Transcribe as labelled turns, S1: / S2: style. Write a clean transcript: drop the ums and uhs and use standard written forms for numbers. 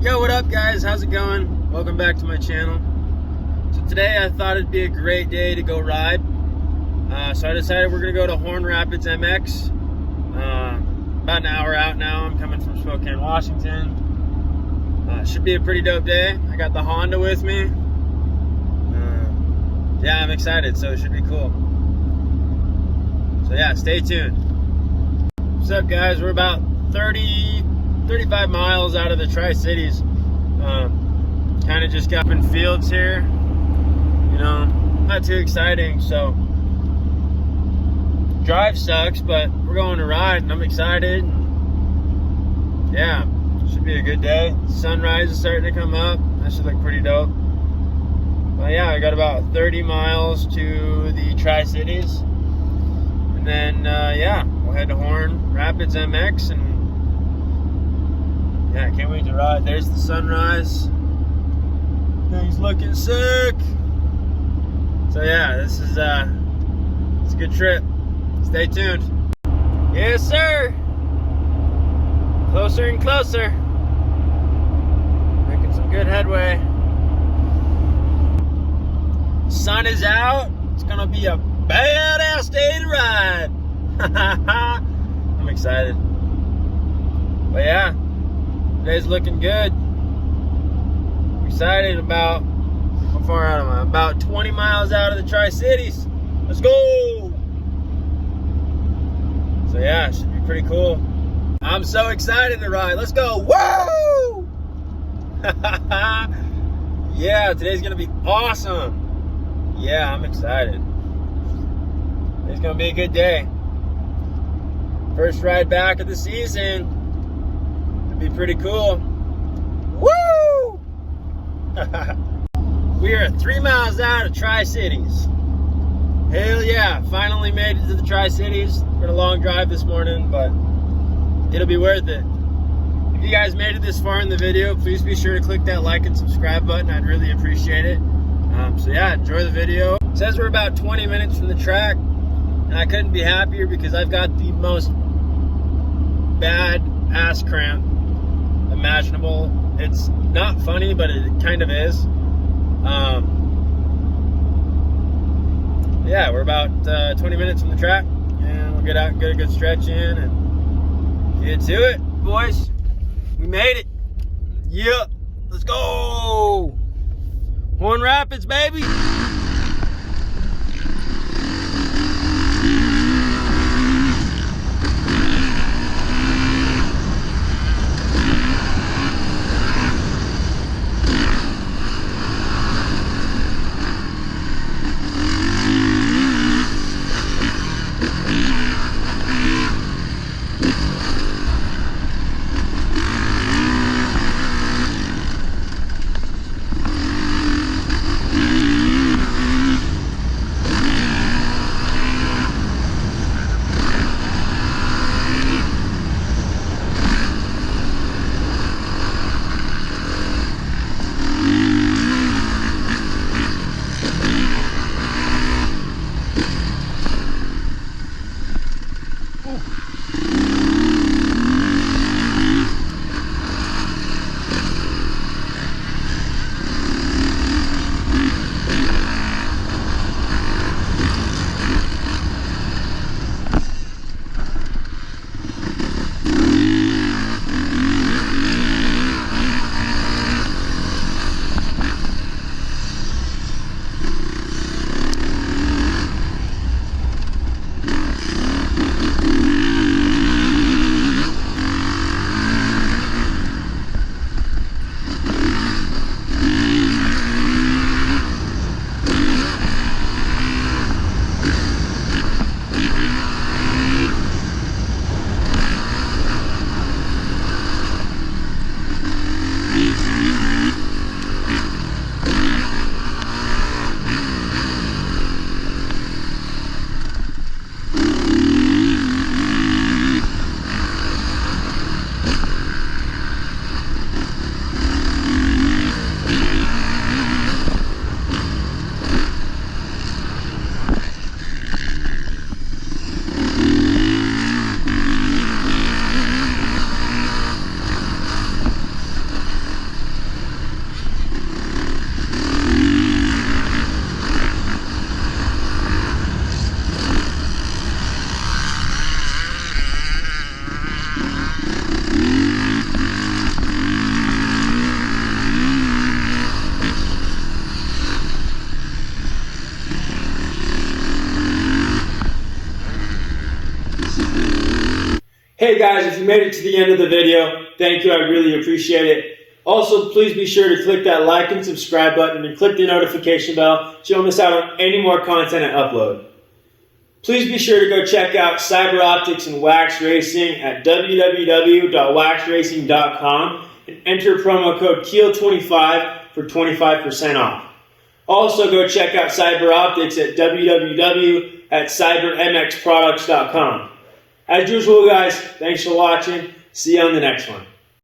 S1: Yo, what up guys? How's it going? Welcome back to my channel. So today I thought it'd be a great day to go ride. So I decided we're gonna go to Horn Rapids MX. About an hour out now. I'm coming from Spokane, Washington. Should be a pretty dope day. I got the Honda with me. Yeah, I'm excited, so it should be cool. So yeah, stay tuned. What's up guys? We're about 35 miles out of the Tri-Cities. Kind of just got in fields here. You know, not too exciting, so drive sucks, but we're going to ride and I'm excited. Yeah, should be a good day. Sunrise is starting to come up. That should look pretty dope. Well, yeah, I got about 30 miles to the Tri-Cities. And then, yeah, we'll head to Horn Rapids MX and yeah, I can't wait to ride. There's the sunrise. Things looking sick. So yeah, this is it's a good trip. Stay tuned. Yes, sir. Closer and closer. Making some good headway. Sun is out. It's gonna be a badass day to ride. I'm excited. But yeah, today's looking good. I'm excited about, how far out am I? About 20 miles out of the Tri-Cities. Let's go! So yeah, it should be pretty cool. I'm so excited to ride. Let's go! Woo! Yeah, today's gonna be awesome. Yeah, I'm excited. It's gonna be a good day. First ride back of the season. It'll be pretty cool. Woo! We are 3 miles out of Tri-Cities. Hell yeah, finally made it to the Tri-Cities. Been a long drive this morning, but it'll be worth it. If you guys made it this far in the video, please be sure to click that like and subscribe button. I'd really appreciate it. So yeah, enjoy the video. It says we're about 20 minutes from the track, and I couldn't be happier because I've got the most bad ass cramp imaginable. It's not funny, but it kind of is. Yeah, we're about 20 minutes from the track, and we'll get out and get a good stretch in and get to it, boys. We made it. Yep, let's go. Horn Rapids, baby. Hey guys, if you made it to the end of the video, thank you, I really appreciate it. Also, please be sure to click that like and subscribe button and click the notification bell so you don't miss out on any more content I upload. Please be sure to go check out CyberOptics and Wax Racing at www.waxracing.com and enter promo code KEEL25 for 25% off. Also, go check out CyberOptics at www.cybermxproducts.com. As usual, guys, thanks for watching. See you on the next one.